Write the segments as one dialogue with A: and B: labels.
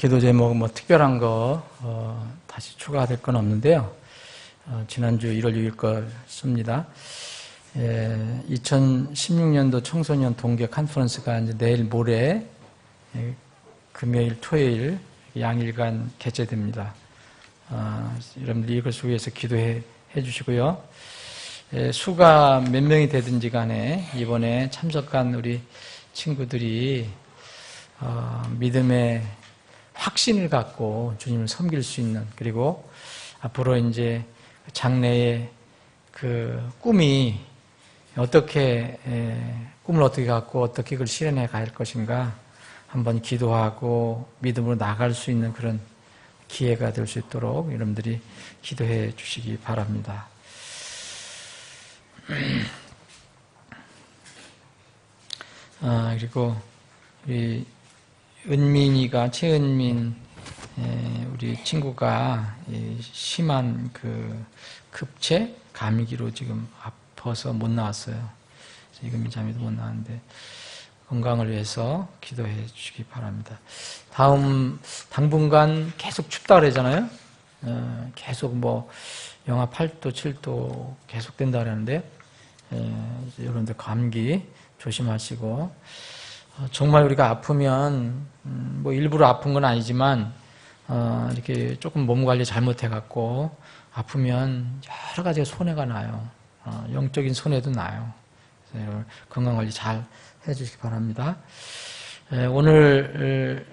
A: 기도 제목 특별한 거 다시 추가될 건 없는데요. 지난주 1월 6일 걸 씁니다. 2016년도 청소년 동계 컨퍼런스가 이제 내일 모레 금요일, 토요일 양일간 개최됩니다. 여러분들이 이것을 위해서 기도해 주시고요. 수가 몇 명이 되든지 간에 이번에 참석한 우리 친구들이 믿음의 확신을 갖고 주님을 섬길 수 있는, 그리고 앞으로 이제 장래의 그 꿈이 어떻게, 꿈을 어떻게 갖고 어떻게 그걸 실현해 갈 것인가 한번 기도하고 믿음으로 나갈 수 있는 그런 기회가 될 수 있도록 여러분들이 기도해 주시기 바랍니다. 그리고 우리 은민이가, 최은민 우리 친구가 심한 그 급체 감기로 지금 아파서 못 나왔어요. 지금 이 잠에도 못 나왔는데 건강을 위해서 기도해 주시기 바랍니다. 당분간 계속 춥다 그러잖아요. 계속 영하 8도, 7도 계속 된다 그러는데 여러분들 감기 조심하시고, 정말 우리가 아프면 일부러 아픈 건 아니지만 이렇게 조금 몸 관리 잘못해갖고 아프면 여러 가지가 손해가 나요. 영적인 손해도 나요. 그래서 건강 관리 잘 해주시기 바랍니다. 오늘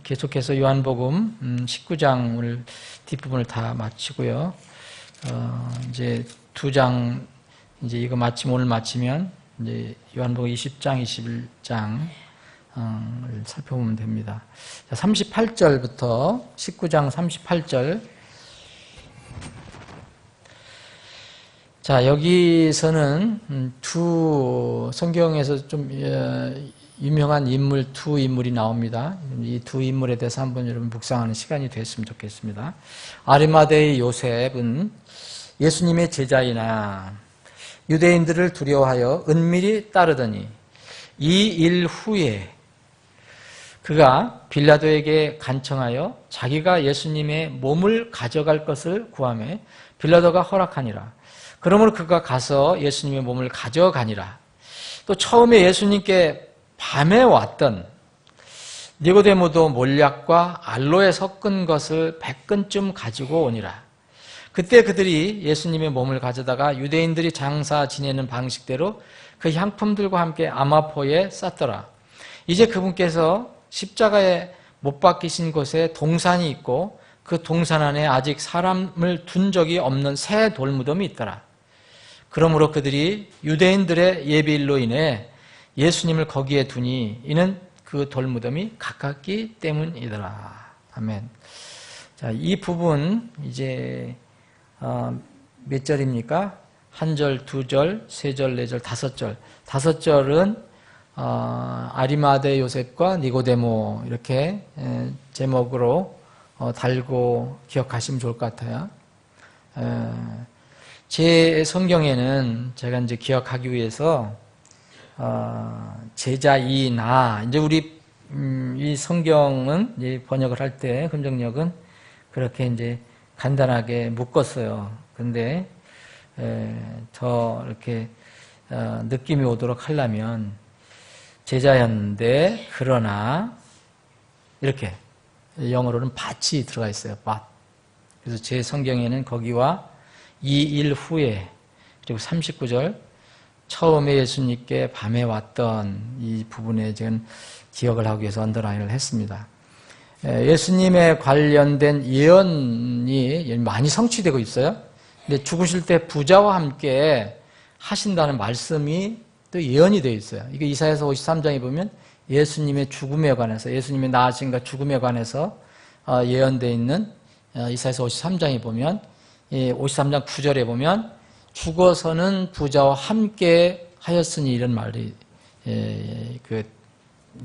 A: 계속해서 요한복음 19장 오늘 뒷부분을 다 마치고요. 이제 2장 이제 이거 오늘 마치면 이제 요한복음 20장, 21장을 살펴보면 됩니다. 38절부터 19장 38절. 자, 여기서는 두 성경에서 좀 유명한 인물, 두 인물이 나옵니다. 이 두 인물에 대해서 한번 여러분 묵상하는 시간이 됐으면 좋겠습니다. 아리마대의 요셉은 예수님의 제자이나 유대인들을 두려워하여 은밀히 따르더니 이 일 후에 그가 빌라도에게 간청하여 자기가 예수님의 몸을 가져갈 것을 구하매 빌라도가 허락하니라. 그러므로 그가 가서 예수님의 몸을 가져가니라. 또 처음에 예수님께 밤에 왔던 니고데모도 몰약과 알로에 섞은 것을 100근쯤 가지고 오니라. 그때 그들이 예수님의 몸을 가져다가 유대인들이 장사 지내는 방식대로 그 향품들과 함께 아마포에 쌌더라. 이제 그분께서 십자가에 못 박히신 곳에 동산이 있고 그 동산 안에 아직 사람을 둔 적이 없는 새 돌무덤이 있더라. 그러므로 그들이 유대인들의 예비일로 인해 예수님을 거기에 두니 이는 그 돌무덤이 가깝기 때문이더라. 아멘. 자, 이 부분 이제 몇 절입니까? 1절, 2절, 3절, 4절, 5절. 5절은 아리마대 요셉과 니고데모 이렇게 제목으로 달고 기억하시면 좋을 것 같아요. 제 성경에는 제가 이제 기억하기 위해서 제자이나, 이제 우리 이 성경은 이제 번역을 할 때 금정역은 그렇게 이제 간단하게 묶었어요. 근데 더 이렇게 느낌이 오도록 하려면 제자였는데 그러나 이렇게 영어로는 but이 들어가 있어요. but. 그래서 제 성경에는 거기와 이 일 후에, 그리고 39절 처음에 예수님께 밤에 왔던 이 부분에 지금 기억을 하기 위해서 언더라인을 했습니다. 예수님에 관련된 예언이 많이 성취되고 있어요. 근데 죽으실 때 부자와 함께 하신다는 말씀이 또 예언이 되어 있어요. 이게 이사야서 53장에 보면 예수님의 죽음에 관해서, 예수님의 나으심과 죽음에 관해서 예언되어 있는 이사야서 53장에 보면, 53장 9절에 보면 죽어서는 부자와 함께 하였으니 이런 말이 그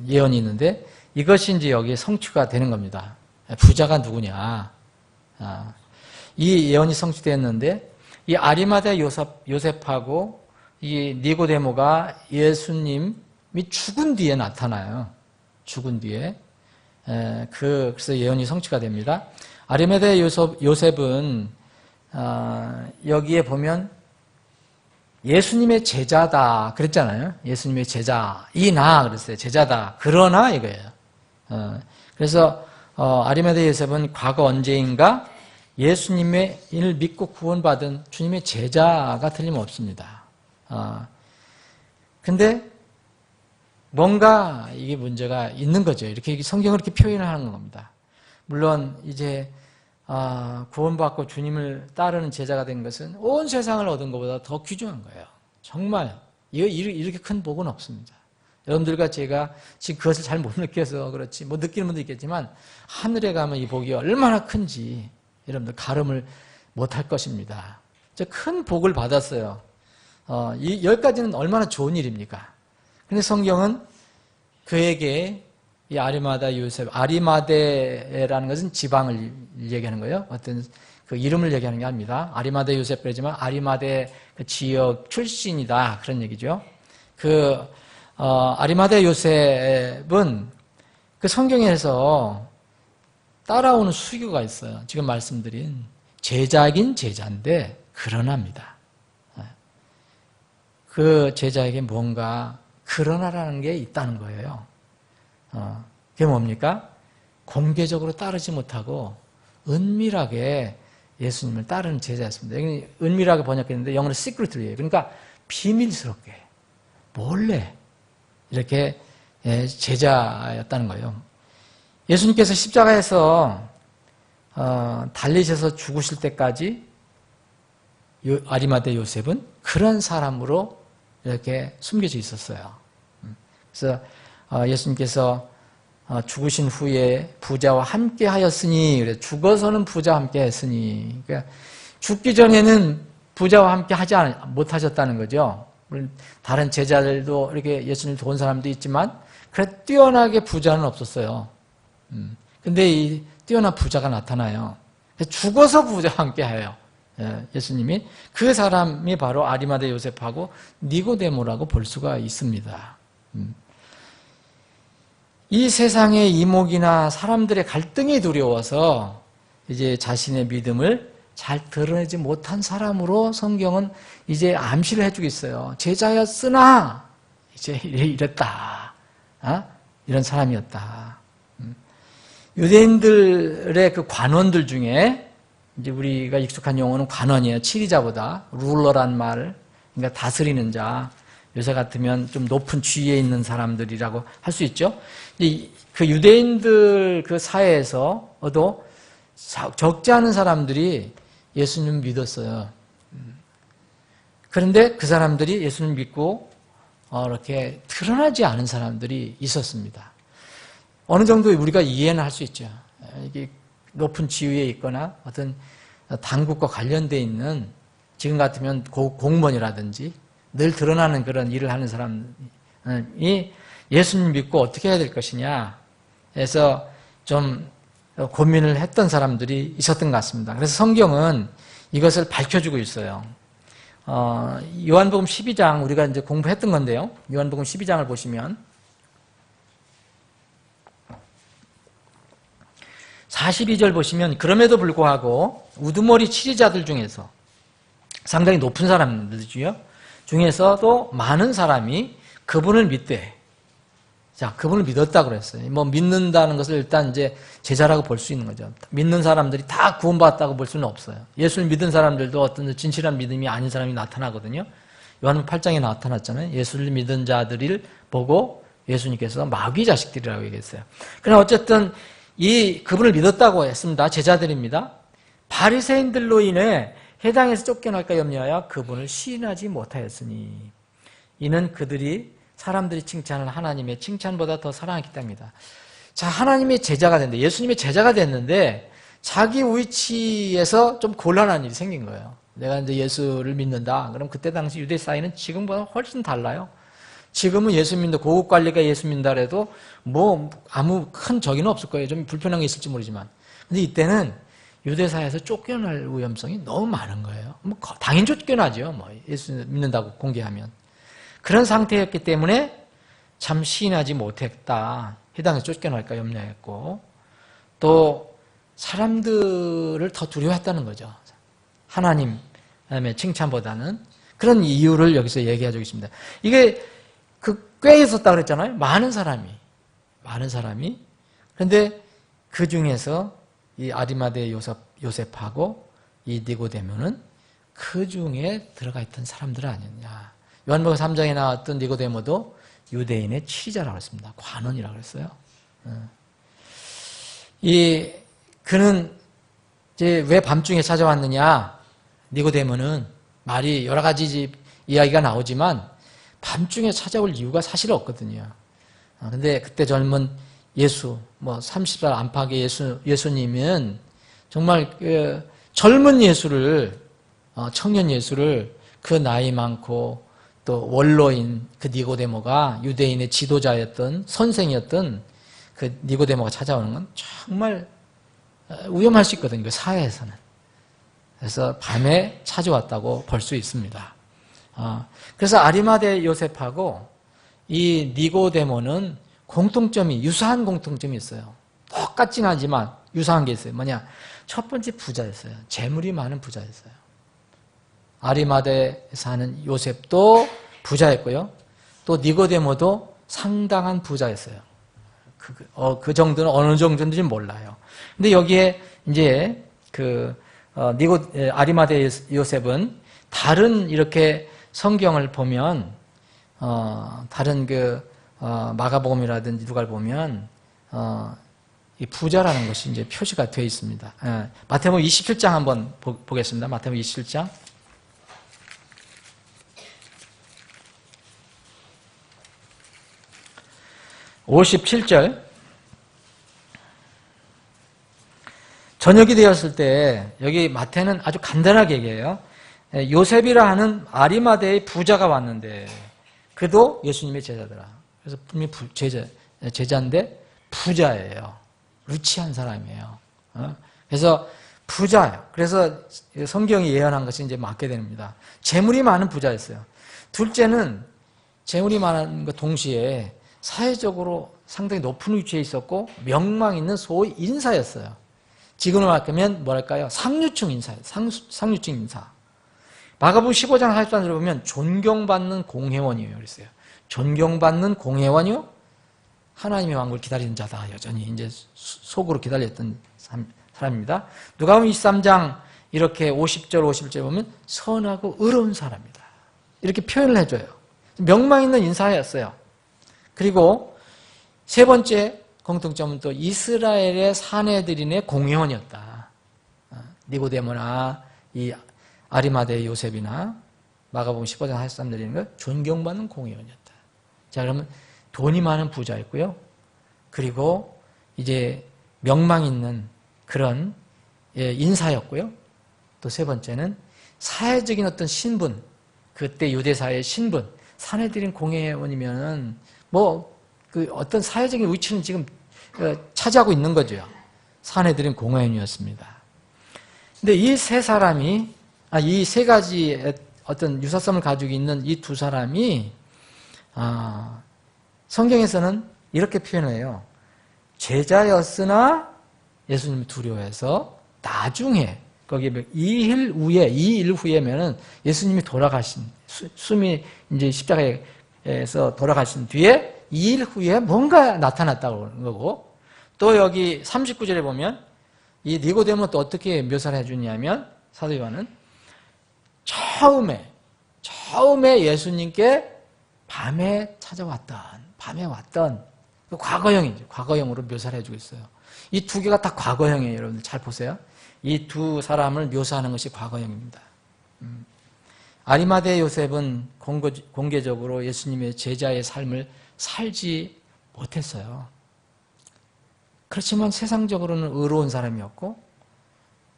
A: 예언이 있는데, 이것이 이제 여기에 성취가 되는 겁니다. 부자가 누구냐? 이 예언이 성취됐는데, 이 아리마대 요셉하고 이 니고데모가 예수님이 죽은 뒤에 나타나요. 죽은 뒤에. 그래서 예언이 성취가 됩니다. 아리마대 요셉은 여기에 보면 예수님의 제자다 그랬잖아요. 예수님의 제자이나 그랬어요. 제자다. 그러나 이거예요. 그래서 아리마대 요셉은 과거 언제인가 예수님의 일 믿고 구원받은 주님의 제자가 틀림없습니다. 근데 뭔가 이게 문제가 있는 거죠. 이렇게 성경을 이렇게 표현을 하는 겁니다. 물론 이제 구원받고 주님을 따르는 제자가 된 것은 온 세상을 얻은 것보다 더 귀중한 거예요. 정말 이렇게 큰 복은 없습니다. 여러분들과 제가 지금 그것을 잘 못 느껴서 그렇지 뭐 느끼는 분도 있겠지만 하늘에 가면 이 복이 얼마나 큰지 여러분들 가름을 못할 것입니다. 저 큰 복을 받았어요. 이 10가지는 얼마나 좋은 일입니까? 근데 성경은 그에게 이 아리마대 요셉, 아리마대라는 것은 지방을 얘기하는 거예요. 어떤 그 이름을 얘기하는 게 아닙니다. 아리마대 요셉 그러지만 아리마대 그 지역 출신이다 그런 얘기죠. 아리마대 요셉은 그 성경에서 따라오는 수교가 있어요. 지금 말씀드린 제자긴 제자인데 그러나입니다. 그 제자에게 뭔가 그러나라는 게 있다는 거예요. 그게 뭡니까? 공개적으로 따르지 못하고 은밀하게 예수님을 따르는 제자였습니다. 여기 은밀하게 번역했는데 영어로 secretly예요. 그러니까 비밀스럽게 몰래 이렇게 제자였다는 거예요. 예수님께서 십자가에서 달리셔서 죽으실 때까지 아리마대 요셉은 그런 사람으로 이렇게 숨겨져 있었어요. 그래서 예수님께서 죽으신 후에 부자와 함께 하였으니, 죽어서는 부자와 함께 했으니, 그러니까 죽기 전에는 부자와 함께 못하셨다는 거죠. 물론 다른 제자들도 이렇게 예수님 도운 사람도 있지만, 그래 뛰어나게 부자는 없었어요. 근데 이 뛰어난 부자가 나타나요. 죽어서 부자와 함께 해요. 예수님이. 그 사람이 바로 아리마대 요셉하고 니고데모라고 볼 수가 있습니다. 이 세상의 이목이나 사람들의 갈등이 두려워서 이제 자신의 믿음을 잘 드러내지 못한 사람으로 성경은 이제 암시를 해주고 있어요. 제자였으나 이제 이랬다. 이런 사람이었다. 유대인들의 그 관원들 중에 이제 우리가 익숙한 용어는 관원이에요. 치리자보다 룰러란 말, 그러니까 다스리는 자. 요새 같으면 좀 높은 지위에 있는 사람들이라고 할 수 있죠. 그 유대인들 그 사회에서도 적지 않은 사람들이 예수님 믿었어요. 그런데 그 사람들이 예수님 믿고 이렇게 드러나지 않은 사람들이 있었습니다. 어느 정도 우리가 이해는 할 수 있죠. 이게 높은 지위에 있거나 어떤 당국과 관련되어 있는 지금 같으면 공무원이라든지 늘 드러나는 그런 일을 하는 사람이 예수님 믿고 어떻게 해야 될 것이냐 해서 좀 고민을 했던 사람들이 있었던 것 같습니다. 그래서 성경은 이것을 밝혀주고 있어요. 요한복음 12장 우리가 이제 공부했던 건데요. 요한복음 12장을 보시면 42절 보시면 그럼에도 불구하고 우두머리 치리자들 중에서 상당히 높은 사람들이죠. 중에서도 많은 사람이 그분을 믿되, 자, 그분을 믿었다고 그랬어요. 뭐 믿는다는 것을 일단 이제 제자라고 볼 수 있는 거죠. 믿는 사람들이 다 구원받았다고 볼 수는 없어요. 예수를 믿은 사람들도 어떤 진실한 믿음이 아닌 사람이 나타나거든요. 요한복음 8장에 나타났잖아요. 예수를 믿은 자들을 보고 예수님께서 마귀 자식들이라고 얘기했어요. 그러나 어쨌든 그분을 믿었다고 했습니다. 제자들입니다. 바리새인들로 인해 해당에서 쫓겨날까 염려하여 그분을 시인하지 못하였으니 이는 그들이 사람들이 칭찬을 하나님의 칭찬보다 더 사랑했기 때문이다. 자, 하나님의 제자가 됐는데 예수님의 제자가 됐는데 자기 위치에서 좀 곤란한 일이 생긴 거예요. 내가 이제 예수를 믿는다. 그럼 그때 당시 유대 사회는 지금보다 훨씬 달라요. 지금은 예수 믿는다. 고급 관리가 예수 믿는다 해도 뭐 아무 큰 적이는 없을 거예요. 좀 불편한 게 있을지 모르지만. 근데 이때는 유대사에서 쫓겨날 위험성이 너무 많은 거예요. 뭐 당연히 쫓겨나죠. 뭐 예수 믿는다고 공개하면. 그런 상태였기 때문에 참 시인하지 못했다. 이 땅에서 쫓겨날까 염려했고, 또 사람들을 더 두려워했다는 거죠. 하나님, 그다음에 칭찬보다는. 그런 이유를 여기서 얘기해주고 있습니다. 이게 꽤 있었다고 그랬잖아요. 많은 사람이. 그런데 그 중에서 이 아리마대 요셉하고 이 니고데모는 그 중에 들어가 있던 사람들 아니었냐. 요한복음 3장에 나왔던 니고데모도 유대인의 치리자라고 했습니다. 관원이라고 했어요. 그는 이제 왜 밤중에 찾아왔느냐? 니고데모는 말이 여러 가지 이야기가 나오지만 밤중에 찾아올 이유가 사실 없거든요. 근데 그때 젊은 예수, 30살 안팎의 예수님은 정말 그 젊은 예수를, 청년 예수를 그 나이 많고 또 원로인 그 니고데모가 유대인의 지도자였던 선생이었던 그 니고데모가 찾아오는 건 정말 위험할 수 있거든요. 그 사회에서는. 그래서 밤에 찾아왔다고 볼 수 있습니다. 그래서 아리마대 요셉하고 이 니고데모는 유사한 공통점이 있어요. 똑같진 않지만 유사한 게 있어요. 뭐냐? 첫 번째 부자였어요. 재물이 많은 부자였어요. 아리마대에 사는 요셉도 부자였고요. 또 니고데모도 상당한 부자였어요. 그 정도는 어느 정도인지 몰라요. 근데 여기에 이제 아리마대 요셉은 다른 이렇게 성경을 보면, 다른 마가복음이라든지 누가를 보면, 이 부자라는 것이 이제 표시가 되어 있습니다. 마태복음 27장 한번 보겠습니다. 마태복음 27장. 57절. 저녁이 되었을 때, 여기 마태는 아주 간단하게 얘기해요. 요셉이라 하는 아리마대의 부자가 왔는데, 그도 예수님의 제자더라. 그래서 분명히 제자인데 부자예요. 루치한 사람이에요. 그래서 부자예요. 그래서 성경이 예언한 것이 이제 맞게 됩니다. 재물이 많은 부자였어요. 둘째는 재물이 많은 것 동시에 사회적으로 상당히 높은 위치에 있었고 명망 있는 소위 인사였어요. 지금으로 말하면 뭐랄까요? 상류층 인사예요. 상류층 인사. 마가복음 15장 43절을 보면 존경받는 공회원이에요. 그랬어요. 존경받는 공회원이요? 하나님의 왕국을 기다리는 자다. 여전히 이제 속으로 기다렸던 사람입니다. 누가복음 23장 이렇게 50절 51절 보면 선하고 의로운 사람이다. 이렇게 표현을 해줘요. 명망 있는 인사였어요. 그리고 세 번째 공통점은 또 이스라엘의 사내들인의 공회원이었다. 니고데모나 이 아리마대 요셉이나 마가복음 15장 43절이는 걸 존경받는 공회원이었다. 자, 그러면 돈이 많은 부자였고요. 그리고 이제 명망 있는 그런 인사였고요. 또 세 번째는 사회적인 어떤 신분, 그때 유대사회의 신분, 사내들인 공회원이면은 어떤 사회적인 위치는 지금 차지하고 있는 거죠. 사내들인 공회원이었습니다. 근데 이 세 가지의 어떤 유사성을 가지고 있는 이 두 사람이, 성경에서는 이렇게 표현해요. 제자였으나 예수님을 두려워해서 나중에, 거기 2일 후에면은 예수님이 돌아가신, 숨이 이제 십자가에서 돌아가신 뒤에 2일 후에 뭔가 나타났다고 하는 거고, 또 여기 39절에 보면 이 니고데모는 또 어떻게 묘사를 해주냐면, 사도 요한은 처음에 예수님께 밤에 왔던 그 과거형이죠. 과거형으로 묘사를 해주고 있어요. 이 두 개가 다 과거형이에요. 여러분들 잘 보세요. 이 두 사람을 묘사하는 것이 과거형입니다. 아리마대 요셉은 공개적으로 예수님의 제자의 삶을 살지 못했어요. 그렇지만 세상적으로는 의로운 사람이었고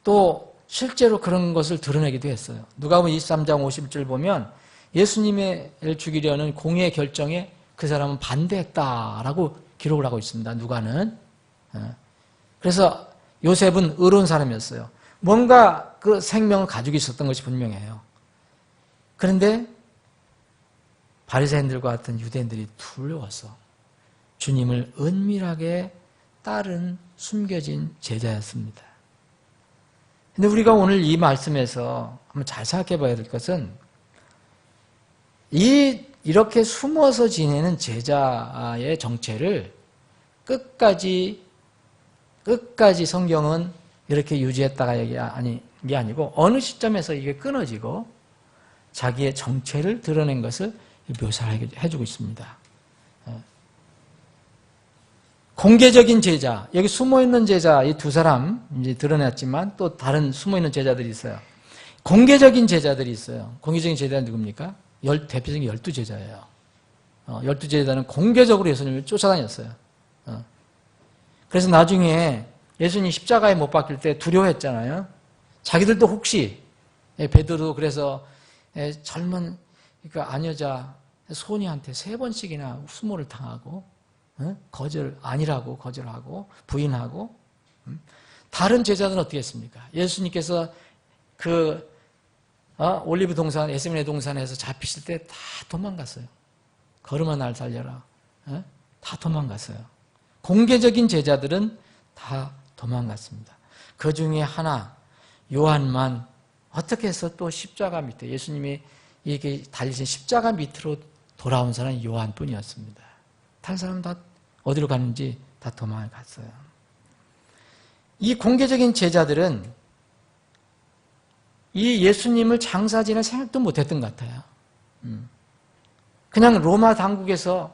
A: 또 실제로 그런 것을 드러내기도 했어요. 누가복음 23장 50절 보면 예수님을 죽이려는 공의 결정에 그 사람은 반대했다라고 기록을 하고 있습니다. 누가는. 그래서 요셉은 의로운 사람이었어요. 뭔가 그 생명을 가지고 있었던 것이 분명해요. 그런데 바리새인들과 같은 유대인들이 두려워서 주님을 은밀하게 따른 숨겨진 제자였습니다. 근데 우리가 오늘 이 말씀에서 한번 잘 생각해 봐야 될 것은 이렇게 숨어서 지내는 제자의 정체를 끝까지 성경은 이렇게 유지했다가 이게 아니고 어느 시점에서 이게 끊어지고 자기의 정체를 드러낸 것을 묘사해주고 있습니다. 공개적인 제자, 여기 숨어있는 제자 이 두 사람 이제 드러났지만 또 다른 숨어있는 제자들이 있어요. 공개적인 제자들이 있어요. 공개적인 제자는 누굽니까? 대표적인 12제자예요. 12제자는 공개적으로 예수님을 쫓아다녔어요. 그래서 나중에 예수님 십자가에 못 박힐 때 두려워했잖아요. 자기들도 혹시 베드로 그래서 젊은 그러니까 아녀자 소녀한테 3번씩이나 수모를 당하고 아니라고 거절하고 부인하고 다른 제자들은 어떻게 했습니까? 예수님께서 올리브 동산, 에스미네 동산에서 잡히실 때 다 도망갔어요. 걸음아 날 살려라. 다 도망갔어요. 공개적인 제자들은 다 도망갔습니다. 그 중에 하나, 요한만 어떻게 해서 또 십자가 밑에, 예수님이 이렇게 달리신 십자가 밑으로 돌아온 사람이 요한뿐이었습니다. 다른 사람은 다 어디로 갔는지 다 도망을 갔어요. 이 공개적인 제자들은 이 예수님을 장사 지낼 생각도 못했던 것 같아요. 그냥 로마 당국에서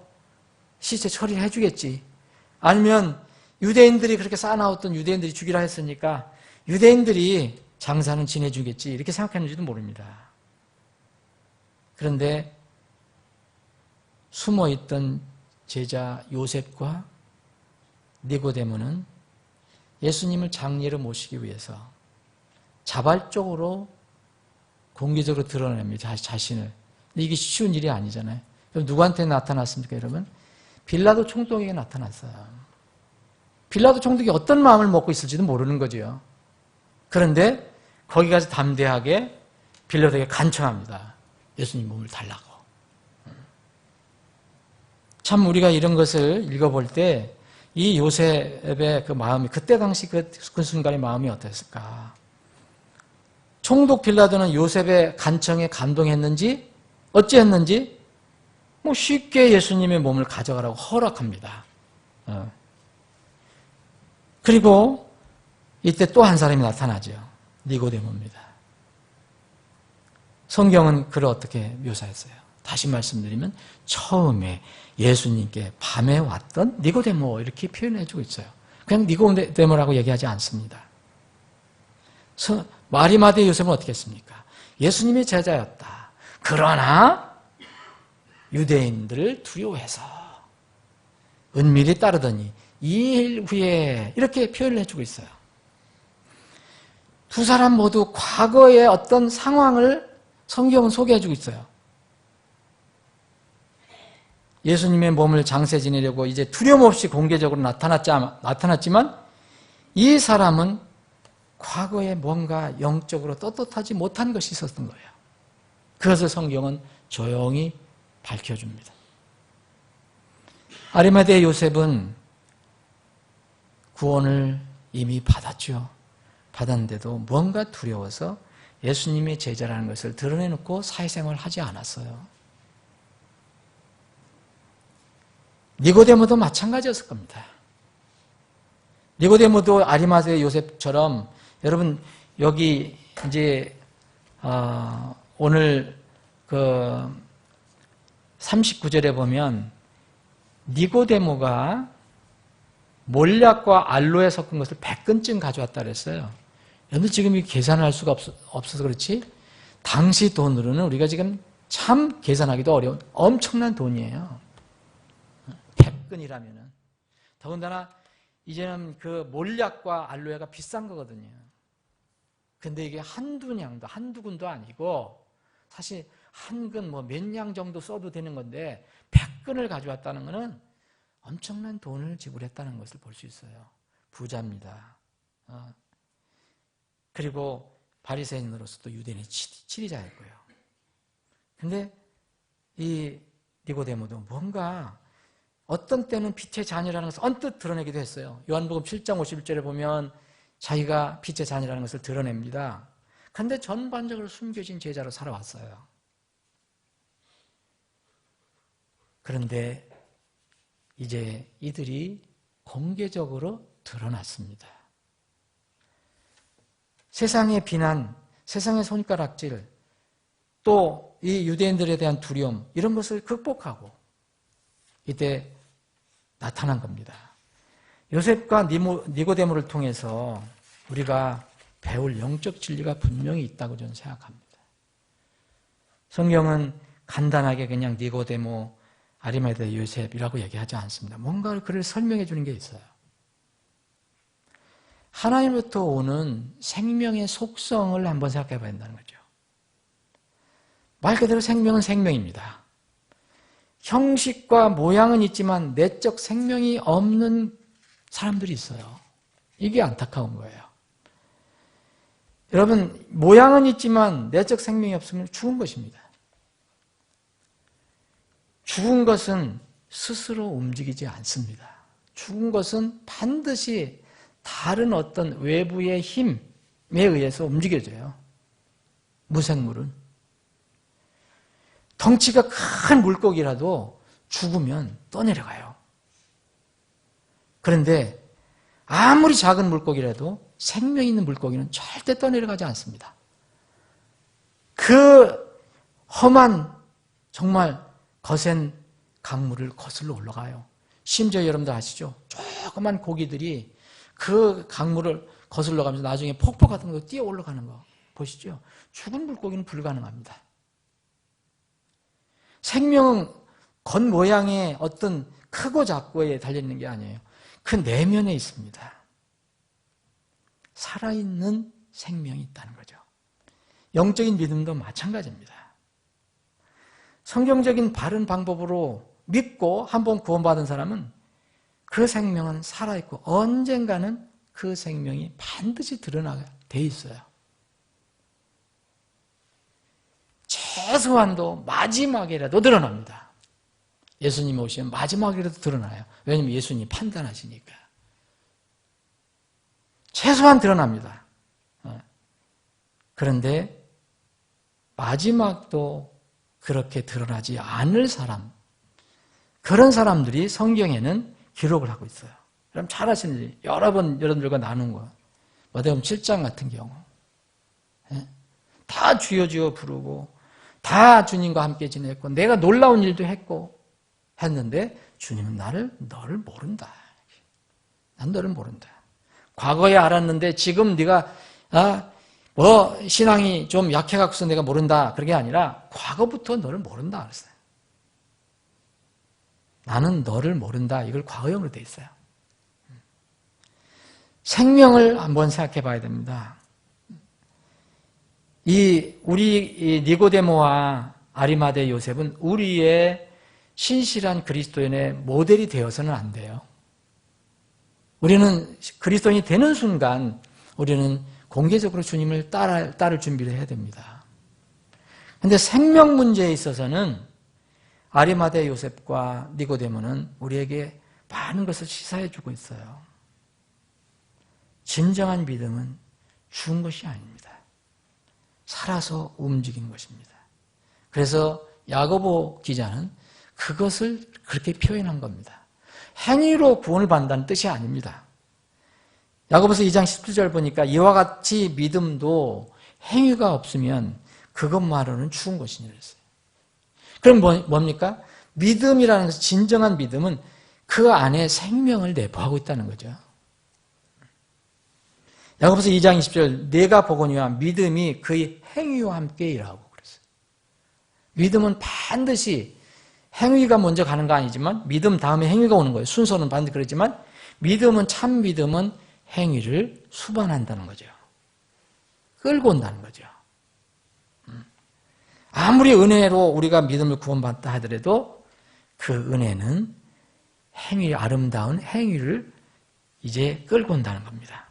A: 시체 처리를 해주겠지. 아니면 유대인들이 그렇게 쌓아나왔던 유대인들이 죽이라 했으니까 유대인들이 장사는 지내주겠지. 이렇게 생각했는지도 모릅니다. 그런데 숨어있던 제자 요셉과 니고데모는 예수님을 장례로 모시기 위해서 자발적으로 공개적으로 드러냅니다. 자신을. 근데 이게 쉬운 일이 아니잖아요. 그럼 누구한테 나타났습니까, 여러분? 빌라도 총독에게 나타났어요. 빌라도 총독이 어떤 마음을 먹고 있을지도 모르는 거죠. 그런데 거기 가서 담대하게 빌라도에게 간청합니다. 예수님 몸을 달라고. 참 우리가 이런 것을 읽어볼 때 이 요셉의 그 마음이 그때 당시 그 순간의 마음이 어땠을까? 총독 빌라도는 요셉의 간청에 감동했는지 어찌했는지 쉽게 예수님의 몸을 가져가라고 허락합니다. 그리고 이때 또 한 사람이 나타나죠. 니고데모입니다. 성경은 그를 어떻게 묘사했어요? 다시 말씀드리면 처음에 예수님께 밤에 왔던 니고데모 이렇게 표현해주고 있어요. 그냥 니고데모라고 얘기하지 않습니다. 마리마대 요셉은 어떻게 했습니까? 예수님의 제자였다. 그러나 유대인들을 두려워해서 은밀히 따르더니 2일 후에 이렇게 표현을 해주고 있어요. 두 사람 모두 과거의 어떤 상황을 성경은 소개해주고 있어요. 예수님의 몸을 장세 지내려고 이제 두려움 없이 공개적으로 나타났지만 이 사람은 과거에 뭔가 영적으로 떳떳하지 못한 것이 있었던 거예요. 그것을 성경은 조용히 밝혀줍니다. 아리마대 요셉은 구원을 이미 받았죠. 받았는데도 뭔가 두려워서 예수님의 제자라는 것을 드러내놓고 사회생활을 하지 않았어요. 니고데모도 마찬가지였을 겁니다. 니고데모도 아리마대 요셉처럼 여러분 여기 이제 오늘 그 39절에 보면 니고데모가 몰약과 알로에 섞은 것을 100근쯤 가져왔다 그랬어요. 여러분 지금 이 계산할 수가 없어서 그렇지 당시 돈으로는 우리가 지금 참 계산하기도 어려운 엄청난 돈이에요. 100근이라면은. 더군다나 이제는 그 몰약과 알로에가 비싼 거거든요. 근데 이게 한두 근도 아니고 사실 한 근 몇 냥 정도 써도 되는 건데 100근을 가져왔다는 것은 엄청난 돈을 지불했다는 것을 볼 수 있어요. 부자입니다. 그리고 바리새인으로서도 유대인의 치리자였고요. 근데 이 니고데모도 뭔가 어떤 때는 빛의 자녀라는 것을 언뜻 드러내기도 했어요. 요한복음 7장 51절에 보면 자기가 빛의 자녀라는 것을 드러냅니다. 그런데 전반적으로 숨겨진 제자로 살아왔어요. 그런데 이제 이들이 공개적으로 드러났습니다. 세상의 비난, 세상의 손가락질, 또 이 유대인들에 대한 두려움, 이런 것을 극복하고 이때 나타난 겁니다. 요셉과 니고데모를 통해서 우리가 배울 영적 진리가 분명히 있다고 저는 생각합니다. 성경은 간단하게 그냥 니고데모, 아리마대 요셉이라고 얘기하지 않습니다. 뭔가를 그를 설명해 주는 게 있어요. 하나님부터 오는 생명의 속성을 한번 생각해 봐야 된다는 거죠. 말 그대로 생명은 생명입니다. 형식과 모양은 있지만 내적 생명이 없는 사람들이 있어요. 이게 안타까운 거예요. 여러분, 모양은 있지만 내적 생명이 없으면 죽은 것입니다. 죽은 것은 스스로 움직이지 않습니다. 죽은 것은 반드시 다른 어떤 외부의 힘에 의해서 움직여져요. 무생물은. 덩치가 큰 물고기라도 죽으면 떠내려가요. 그런데 아무리 작은 물고기라도 생명 있는 물고기는 절대 떠내려가지 않습니다. 그 험한 정말 거센 강물을 거슬러 올라가요. 심지어 여러분들 아시죠? 조그만 고기들이 그 강물을 거슬러 가면서 나중에 폭포 같은 거 뛰어 올라가는 거 보시죠? 죽은 물고기는 불가능합니다. 생명은 겉모양의 어떤 크고 작고에 달려있는 게 아니에요. 그 내면에 있습니다. 살아있는 생명이 있다는 거죠. 영적인 믿음도 마찬가지입니다. 성경적인 바른 방법으로 믿고 한번 구원받은 사람은 그 생명은 살아있고 언젠가는 그 생명이 반드시 드러나게 돼 있어요. 최소한도 마지막이라도 드러납니다. 예수님 오시면 마지막이라도 드러나요. 왜냐하면 예수님이 판단하시니까. 최소한 드러납니다. 그런데 마지막도 그렇게 드러나지 않을 사람, 그런 사람들이 성경에는 기록을 하고 있어요. 여러분 잘 아시는지 여러 번 여러분들과 나눈 거. 마태복음 7장 같은 경우. 다 주여 주여 부르고 다 주님과 함께 지냈고 내가 놀라운 일도 했고 했는데 주님은 너를 모른다. 난 너를 모른다. 과거에 알았는데 지금 네가 신앙이 좀 약해갖고서 내가 모른다. 그런 게 아니라 과거부터 너를 모른다 그랬어요. 나는 너를 모른다. 이걸 과거형으로 돼 있어요. 생명을 한번 생각해 봐야 됩니다. 우리 니고데모와 아리마대 요셉은 우리의 신실한 그리스도인의 모델이 되어서는 안 돼요. 우리는 그리스도인이 되는 순간 우리는 공개적으로 주님을 따를 준비를 해야 됩니다. 그런데 생명 문제에 있어서는 아리마대 요셉과 니고데모는 우리에게 많은 것을 시사해 주고 있어요. 진정한 믿음은 죽은 것이 아닙니다. 살아서 움직이는 것입니다. 그래서 야고보 기자는 그것을 그렇게 표현한 겁니다. 행위로 구원을 받는다는 뜻이 아닙니다. 야고보서 2장 17절 보니까 이와 같이 믿음도 행위가 없으면 그것만으로는 죽은 것이니 그랬어요. 그럼 뭡니까? 믿음이라는 것은 진정한 믿음은 그 안에 생명을 내포하고 있다는 거죠. 야고보서 2장 20절 내가 보거니와 믿음이 그의 행위와 함께 일하고 그랬어요. 믿음은 반드시 행위가 먼저 가는 거 아니지만 믿음 다음에 행위가 오는 거예요. 순서는 반드시 그렇지만 믿음은 참 믿음은 행위를 수반한다는 거죠. 끌고 온다는 거죠. 아무리 은혜로 우리가 믿음을 구원받다 하더라도 그 은혜는 아름다운 행위를 이제 끌고 온다는 겁니다.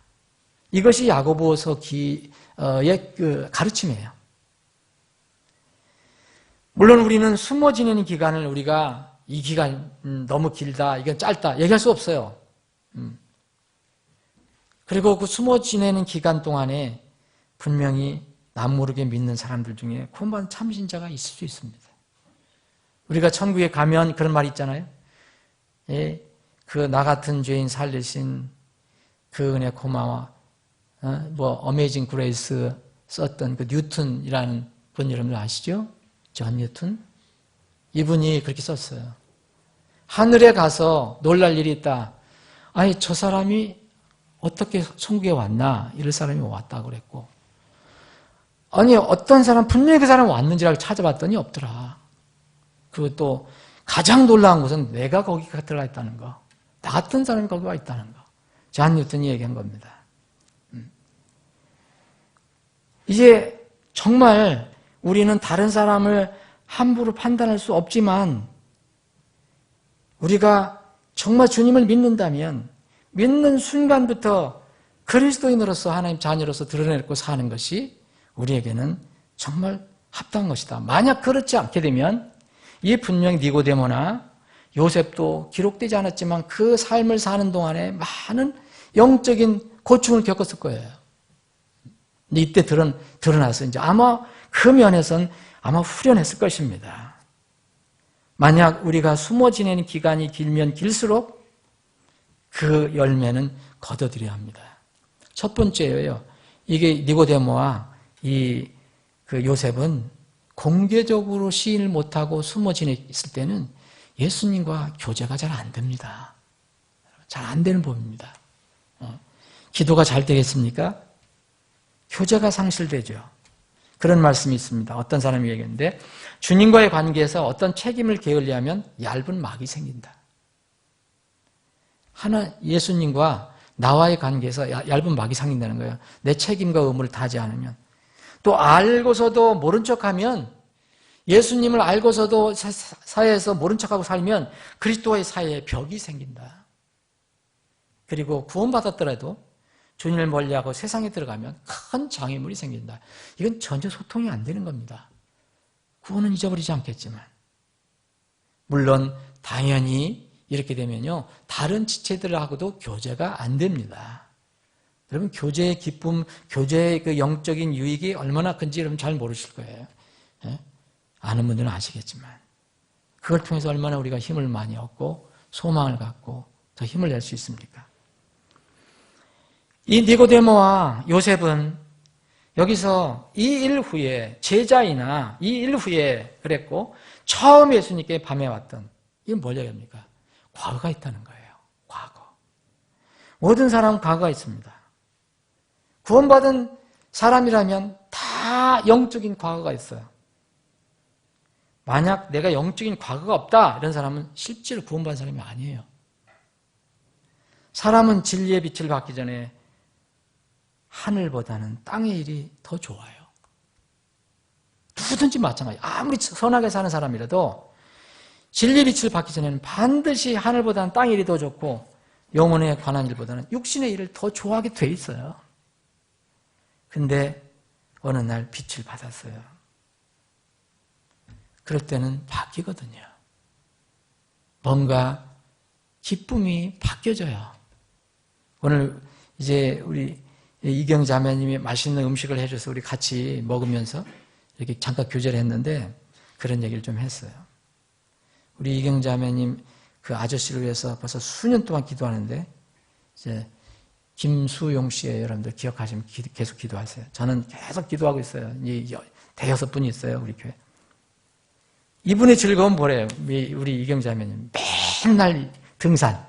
A: 이것이 야고보서의 가르침이에요. 물론 우리는 숨어 지내는 기간을 우리가 이 기간 너무 길다, 이건 짧다 얘기할 수 없어요. 그리고 그 숨어 지내는 기간 동안에 분명히 남 모르게 믿는 사람들 중에 구원받은 참신자가 있을 수 있습니다. 우리가 천국에 가면 그런 말 있잖아요. 예, 그 나 같은 죄인 살리신 그 은혜 고마워. 어메이징 그레이스 썼던 그 뉴턴이라는 분 여러분들 아시죠? 존 뉴턴. 이분이 그렇게 썼어요. 하늘에 가서 놀랄 일이 있다. 아니 저 사람이 어떻게 천국에 왔나? 이럴 사람이 왔다고 그랬고, 아니 어떤 사람 분명히 그 사람 왔는지라고 찾아봤더니 없더라. 그리고 또 가장 놀라운 것은 내가 거기 들어가 있다는 거, 나 같은 사람이 거기 와 있다는 거. 존 뉴턴이 얘기한 겁니다. 이제 정말 우리는 다른 사람을 함부로 판단할 수 없지만, 우리가 정말 주님을 믿는다면 믿는 순간부터 그리스도인으로서 하나님 자녀로서 드러내고 사는 것이 우리에게는 정말 합당한 것이다. 만약 그렇지 않게 되면 이 분명히 니고데모나 요셉도 기록되지 않았지만 그 삶을 사는 동안에 많은 영적인 고충을 겪었을 거예요. 근데 이때 드러나서 이제 아마 그 면에서는 아마 후련했을 것입니다. 만약 우리가 숨어 지내는 기간이 길면 길수록 그 열매는 거둬들여야 합니다. 첫 번째예요. 이게 니고데모와 그 요셉은 공개적으로 시인을 못하고 숨어 지냈을 때는 예수님과 교제가 잘 안 됩니다. 잘 안 되는 법입니다. 기도가 잘 되겠습니까? 교제가 상실되죠. 그런 말씀이 있습니다. 어떤 사람이 얘기했는데, 주님과의 관계에서 어떤 책임을 게을리하면 얇은 막이 생긴다. 예수님과 나와의 관계에서 얇은 막이 생긴다는 거예요. 내 책임과 의무를 다하지 않으면. 또 알고서도 모른 척하면, 예수님을 알고서도 사회에서 모른 척하고 살면 그리스도와의 사이에 벽이 생긴다. 그리고 구원받았더라도 주님을 멀리하고 세상에 들어가면 큰 장애물이 생긴다. 이건 전혀 소통이 안 되는 겁니다. 구원은 잊어버리지 않겠지만. 물론 당연히 이렇게 되면요, 다른 지체들하고도 교제가 안 됩니다. 여러분, 교제의 기쁨, 교제의 그 영적인 유익이 얼마나 큰지 여러분 잘 모르실 거예요. 예? 아는 분들은 아시겠지만 그걸 통해서 얼마나 우리가 힘을 많이 얻고 소망을 갖고 더 힘을 낼 수 있습니까? 이 니고데모와 요셉은 여기서 이 일 후에, 제자이나 이 일 후에 그랬고, 처음 예수님께 밤에 왔던, 이건 뭘 얘기합니까? 과거가 있다는 거예요. 과거. 모든 사람은 과거가 있습니다. 구원받은 사람이라면 다 영적인 과거가 있어요. 만약 내가 영적인 과거가 없다, 이런 사람은 실제로 구원받은 사람이 아니에요. 사람은 진리의 빛을 받기 전에 하늘보다는 땅의 일이 더 좋아요. 누구든지 마찬가지. 아무리 선하게 사는 사람이라도 진리의 빛을 받기 전에는 반드시 하늘보다는 땅의 일이 더 좋고, 영혼에 관한 일보다는 육신의 일을 더 좋아하게 돼 있어요. 근데 어느 날 빛을 받았어요. 그럴 때는 바뀌거든요. 뭔가 기쁨이 바뀌어져요. 오늘 이제 우리 이경 자매님이 맛있는 음식을 해줘서 우리 같이 먹으면서 이렇게 잠깐 교제를 했는데 그런 얘기를 좀 했어요. 우리 이경 자매님 그 아저씨를 위해서 벌써 수년 동안 기도하는데, 이제 김수용 씨의 여러분들 기억하시면 계속 기도하세요. 저는 계속 기도하고 있어요. 대여섯 분이 있어요, 우리 교회. 이분의 즐거움은 뭐래요? 우리 이경 자매님 맨날 등산,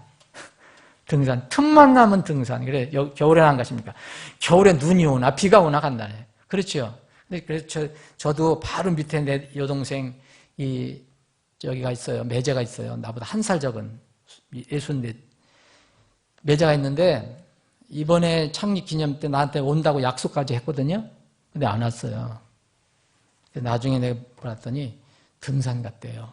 A: 틈만 나면 등산. 그래, 겨울에는 안 가십니까? 겨울에 눈이 오나 비가 오나 간다네. 그렇죠. 근데 그래서 저도 바로 밑에 내 여동생 저기가 있어요. 매제가 있어요. 나보다 한 살 적은 64 매제가 있는데, 이번에 창립 기념 때 나한테 온다고 약속까지 했거든요. 근데 안 왔어요. 나중에 내가 봤더니 등산 갔대요.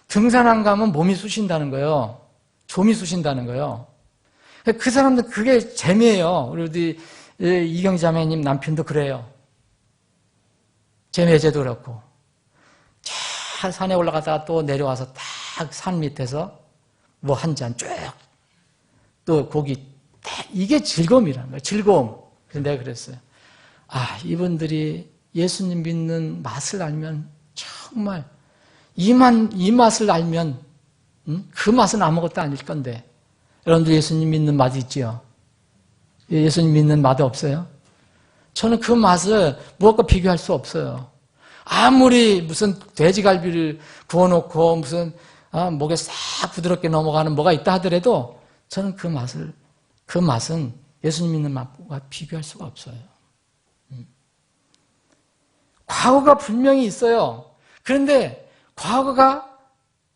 A: 등산 안 가면 몸이 쑤신다는 거예요. 좀이 쑤신다는 거예요. 그 사람들 그게 재미예요. 우리 이경 자매님 남편도 그래요. 제 매제도 그렇고. 산에 올라가다가 또 내려와서 딱 산 밑에서 뭐 한 잔 쭉, 또 고기 딱, 이게 즐거움이라는 거예요. 즐거움. 그래서 내가 그랬어요. 아, 이분들이 예수님 믿는 맛을 알면 정말 이 맛을 알면 그 맛은 아무것도 아닐 건데. 여러분들 예수님 믿는 맛 있지요? 예수님 믿는 맛 없어요? 저는 그 맛을 무엇과 비교할 수 없어요. 아무리 무슨 돼지갈비를 구워놓고 무슨 목에 싹 부드럽게 넘어가는 뭐가 있다 하더라도 저는 그 맛은 예수님 믿는 맛과 비교할 수가 없어요. 과거가 분명히 있어요. 그런데 과거가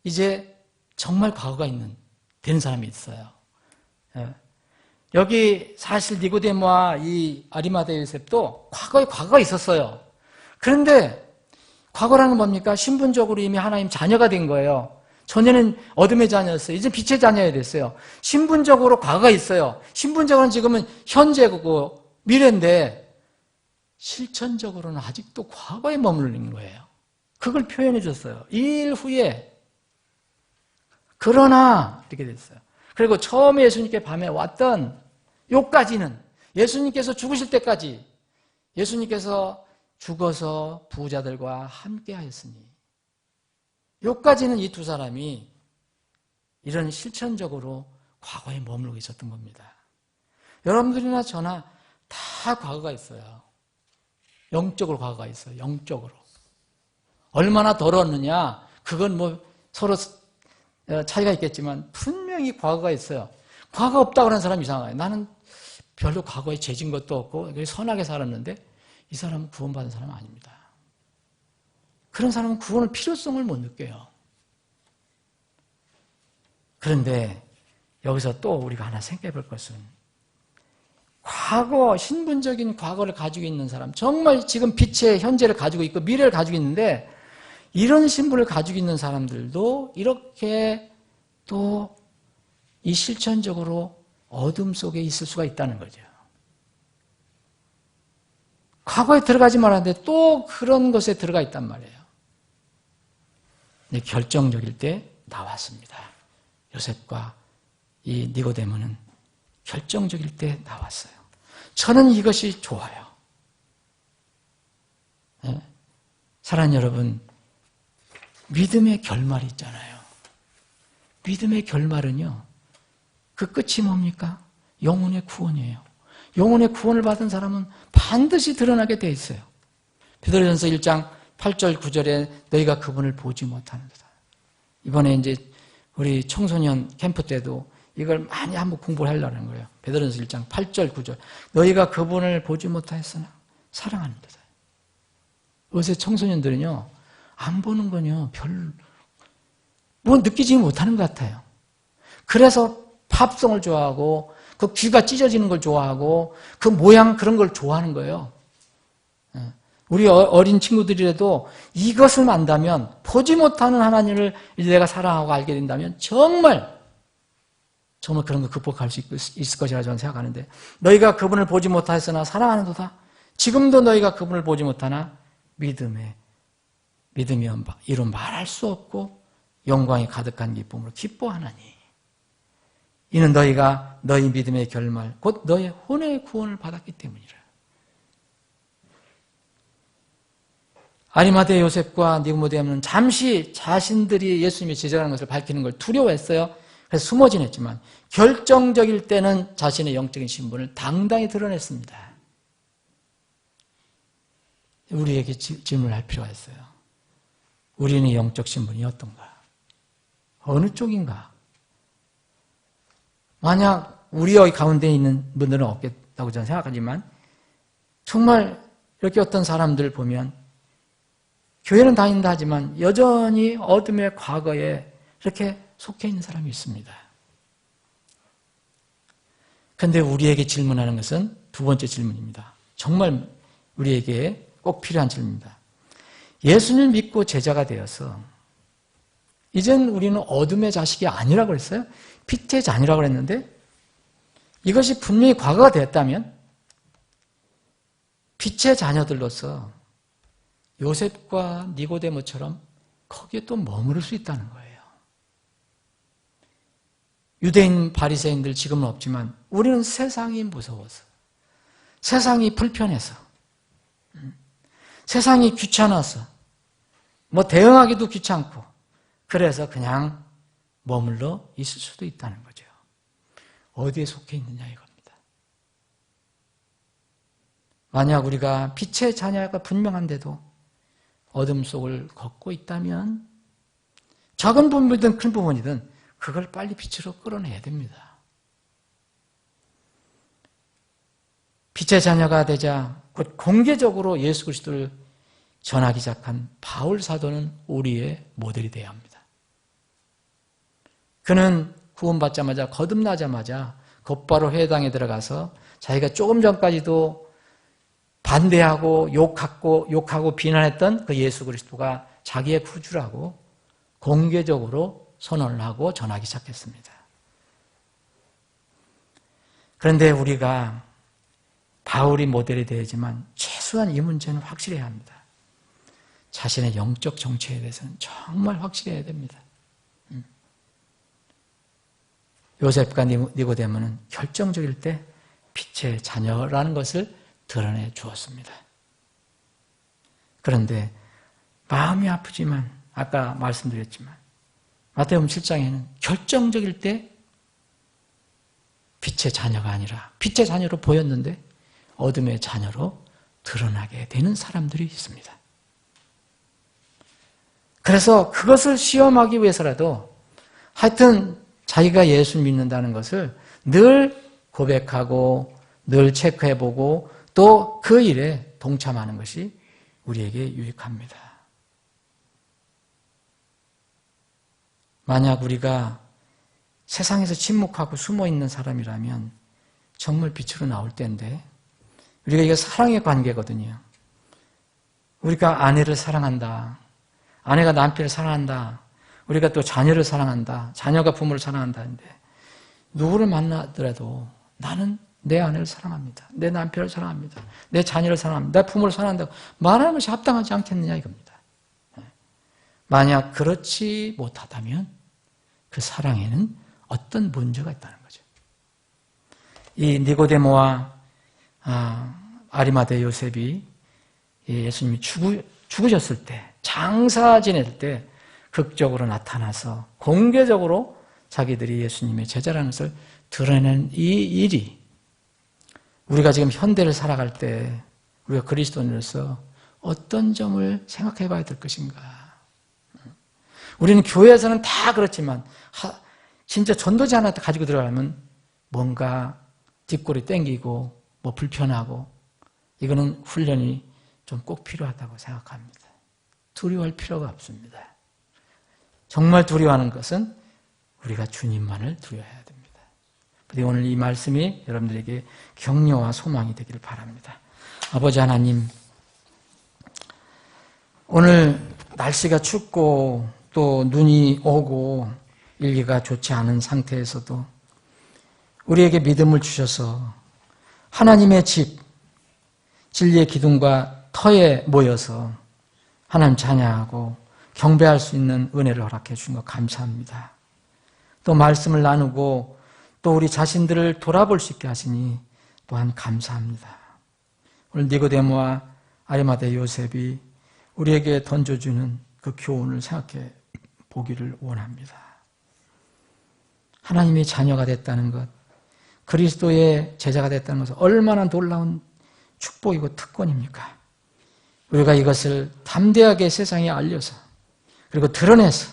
A: 이제 정말 과거가 된 사람이 있어요. 여기 사실 니고데모와 이 아리마대 요셉도 과거에 과거가 있었어요. 그런데 과거라는 건 뭡니까? 신분적으로 이미 하나님 자녀가 된 거예요. 전에는 어둠의 자녀였어요. 이제 빛의 자녀가 됐어요. 신분적으로 과거가 있어요. 신분적으로는 지금은 현재고 미래인데 실천적으로는 아직도 과거에 머무르는 거예요. 그걸 표현해 줬어요. 이 일 후에 그러나 이렇게 됐어요. 그리고 처음에 예수님께 밤에 왔던 요까지는 예수님께서 죽으실 때까지 예수님께서 죽어서 부자들과 함께 하였으니 요까지는 이 두 사람이 이런 실천적으로 과거에 머물고 있었던 겁니다. 여러분들이나 저나 다 과거가 있어요. 영적으로 과거가 있어요. 영적으로. 얼마나 더러웠느냐 그건 뭐 서로 차이가 있겠지만 분명히 과거가 있어요. 과거 없다고 하는 사람 이상해요. 나는 별로 과거에 죄진 것도 없고 선하게 살았는데 이 사람은 구원받은 사람은 아닙니다. 그런 사람은 구원의 필요성을 못 느껴요. 그런데 여기서 또 우리가 하나 생각해 볼 것은 과거, 신분적인 과거를 가지고 있는 사람, 정말 지금 빛의 현재를 가지고 있고 미래를 가지고 있는데 이런 신분을 가지고 있는 사람들도 이렇게 또 이 실천적으로 어둠 속에 있을 수가 있다는 거죠. 과거에 들어가지 말았는데 또 그런 것에 들어가 있단 말이에요. 근데 결정적일 때 나왔습니다. 요셉과 이 니고데모는 결정적일 때 나왔어요. 저는 이것이 좋아요. 네? 사랑하는 여러분, 믿음의 결말이 있잖아요. 믿음의 결말은요, 그 끝이 뭡니까? 영혼의 구원이에요. 영혼의 구원을 받은 사람은 반드시 드러나게 돼 있어요. 베드로전서 1장 8절 9절에 너희가 그분을 보지 못하는도다. 이번에 이제 우리 청소년 캠프 때도 이걸 많이 한번 공부를 하려는 거예요. 베드로전서 1장 8절 9절 너희가 그분을 보지 못하였으나 사랑하는도다. 요새 청소년들은요 안 보는 건요 뭐 느끼지 못하는 것 같아요. 그래서 팝송을 좋아하고 그 귀가 찢어지는 걸 좋아하고 그 모양 그런 걸 좋아하는 거예요. 우리 어린 친구들이라도 이것을 안다면 보지 못하는 하나님을 내가 사랑하고 알게 된다면 정말 그런 거 극복할 수 있을 것이라 저는 생각하는데 너희가 그분을 보지 못하였으나 사랑하는도다. 지금도 너희가 그분을 보지 못하나 믿음이 이루 말할 수 없고 영광이 가득한 기쁨으로 기뻐하나니 이는 너희가 너희 믿음의 결말 곧 너희 혼의 구원을 받았기 때문이라. 아리마대 요셉과 니고데모는 잠시 자신들이 예수님의 제자라는 것을 밝히는 걸 두려워했어요. 그래서 숨어 지냈지만 결정적일 때는 자신의 영적인 신분을 당당히 드러냈습니다. 우리에게 질문을 할 필요가 있어요. 우리는 영적 신분이 어떤가? 어느 쪽인가? 만약 우리 가운데 있는 분들은 없겠다고 저는 생각하지만 정말 이렇게 어떤 사람들을 보면 교회는 다닌다 하지만 여전히 어둠의 과거에 이렇게 속해 있는 사람이 있습니다. 그런데 우리에게 질문하는 것은 두 번째 질문입니다. 정말 우리에게 꼭 필요한 질문입니다. 예수님을 믿고 제자가 되어서 이젠 우리는 어둠의 자식이 아니라고 그랬어요. 빛의 자녀라고 그랬는데 이것이 분명히 과거가 되었다면 빛의 자녀들로서 요셉과 니고데모처럼 거기에 또 머무를 수 있다는 거예요. 유대인 바리새인들 지금은 없지만 우리는 세상이 무서워서, 세상이 불편해서, 세상이 귀찮아서, 대응하기도 귀찮고, 그래서 그냥 머물러 있을 수도 있다는 거죠. 어디에 속해 있느냐 이겁니다. 만약 우리가 빛의 자녀가 분명한데도 어둠 속을 걷고 있다면 작은 부분이든 큰 부분이든 그걸 빨리 빛으로 끌어내야 됩니다. 빛의 자녀가 되자 곧 공개적으로 예수 그리스도를 전하기 시작한 바울 사도는 우리의 모델이 되어야 합니다. 그는 구원받자마자 거듭나자마자 곧바로 회당에 들어가서 자기가 조금 전까지도 반대하고 욕하고 비난했던 그 예수 그리스도가 자기의 구주라고 공개적으로 선언을 하고 전하기 시작했습니다. 그런데 우리가 바울이 모델이 되지만 최소한 이 문제는 확실해야 합니다. 자신의 영적 정체에 대해서는 정말 확실해야 됩니다. 요셉과 니고데모는 결정적일 때 빛의 자녀라는 것을 드러내 주었습니다. 그런데 마음이 아프지만 아까 말씀드렸지만 마태복음 7장에는 결정적일 때 빛의 자녀가 아니라 빛의 자녀로 보였는데 어둠의 자녀로 드러나게 되는 사람들이 있습니다. 그래서 그것을 시험하기 위해서라도 하여튼 자기가 예수 믿는다는 것을 늘 고백하고 늘 체크해보고 또 그 일에 동참하는 것이 우리에게 유익합니다. 만약 우리가 세상에서 침묵하고 숨어있는 사람이라면 정말 빛으로 나올 때인데 우리가 이게 사랑의 관계거든요. 우리가 아내를 사랑한다. 아내가 남편을 사랑한다. 우리가 또 자녀를 사랑한다. 자녀가 부모를 사랑한다는데 누구를 만나더라도 나는 내 아내를 사랑합니다. 내 남편을 사랑합니다. 내 자녀를 사랑합니다. 내 부모를 사랑한다고 말하는 것이 합당하지 않겠느냐 이겁니다. 만약 그렇지 못하다면 그 사랑에는 어떤 문제가 있다는 거죠. 이 니고데모와 아리마대 요셉이 예수님이 죽으셨을 때 장사 지낼 때 극적으로 나타나서 공개적으로 자기들이 예수님의 제자라는 것을 드러내는 이 일이 우리가 지금 현대를 살아갈 때 우리가 그리스도인으로서 어떤 점을 생각해 봐야 될 것인가. 우리는 교회에서는 다 그렇지만 진짜 전도지 하나 가지고 들어가면 뭔가 뒷골이 땡기고 불편하고 이거는 훈련이 좀 꼭 필요하다고 생각합니다. 두려워할 필요가 없습니다. 정말 두려워하는 것은 우리가 주님만을 두려워해야 됩니다. 오늘 이 말씀이 여러분들에게 격려와 소망이 되기를 바랍니다. 아버지 하나님, 오늘 날씨가 춥고 또 눈이 오고 일기가 좋지 않은 상태에서도 우리에게 믿음을 주셔서 하나님의 집, 진리의 기둥과 터에 모여서 하나님 찬양하고 경배할 수 있는 은혜를 허락해 주신 것 감사합니다. 또 말씀을 나누고 또 우리 자신들을 돌아볼 수 있게 하시니 또한 감사합니다. 오늘 니고데모와 아리마대 요셉이 우리에게 던져주는 그 교훈을 생각해 보기를 원합니다. 하나님의 자녀가 됐다는 것, 그리스도의 제자가 됐다는 것은 얼마나 놀라운 축복이고 특권입니까? 우리가 이것을 담대하게 세상에 알려서 그리고 드러내서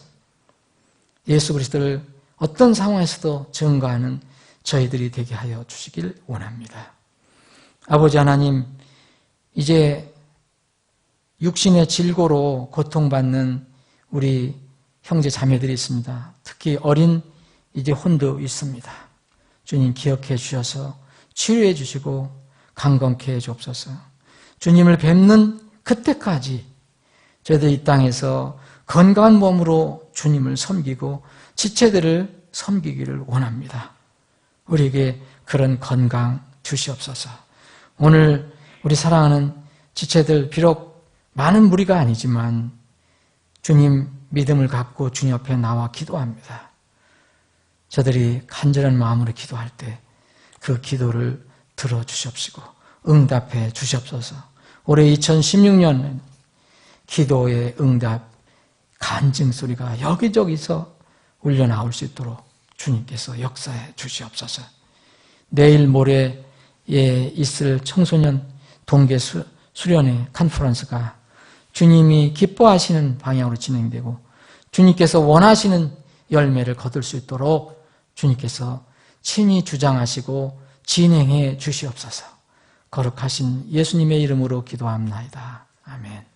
A: 예수 그리스도를 어떤 상황에서도 증거하는 저희들이 되게 하여 주시길 원합니다. 아버지 하나님, 이제 육신의 질고로 고통받는 우리 형제 자매들이 있습니다. 특히 어린 이제 혼도 있습니다. 주님 기억해 주셔서 치유해 주시고 강건케 해 주옵소서. 주님을 뵙는 그때까지 저희들 이 땅에서 건강한 몸으로 주님을 섬기고 지체들을 섬기기를 원합니다. 우리에게 그런 건강 주시옵소서. 오늘 우리 사랑하는 지체들 비록 많은 무리가 아니지만 주님 믿음을 갖고 주님 앞에 나와 기도합니다. 저들이 간절한 마음으로 기도할 때 그 기도를 들어주시옵시고 응답해 주시옵소서. 올해 2016년 기도의 응답 간증 소리가 여기저기서 울려 나올 수 있도록 주님께서 역사해 주시옵소서. 내일 모레에 있을 청소년 동계 수련회 컨퍼런스가 주님이 기뻐하시는 방향으로 진행되고 주님께서 원하시는 열매를 거둘 수 있도록 주님께서 친히 주장하시고 진행해 주시옵소서. 거룩하신 예수님의 이름으로 기도합나이다. 아멘.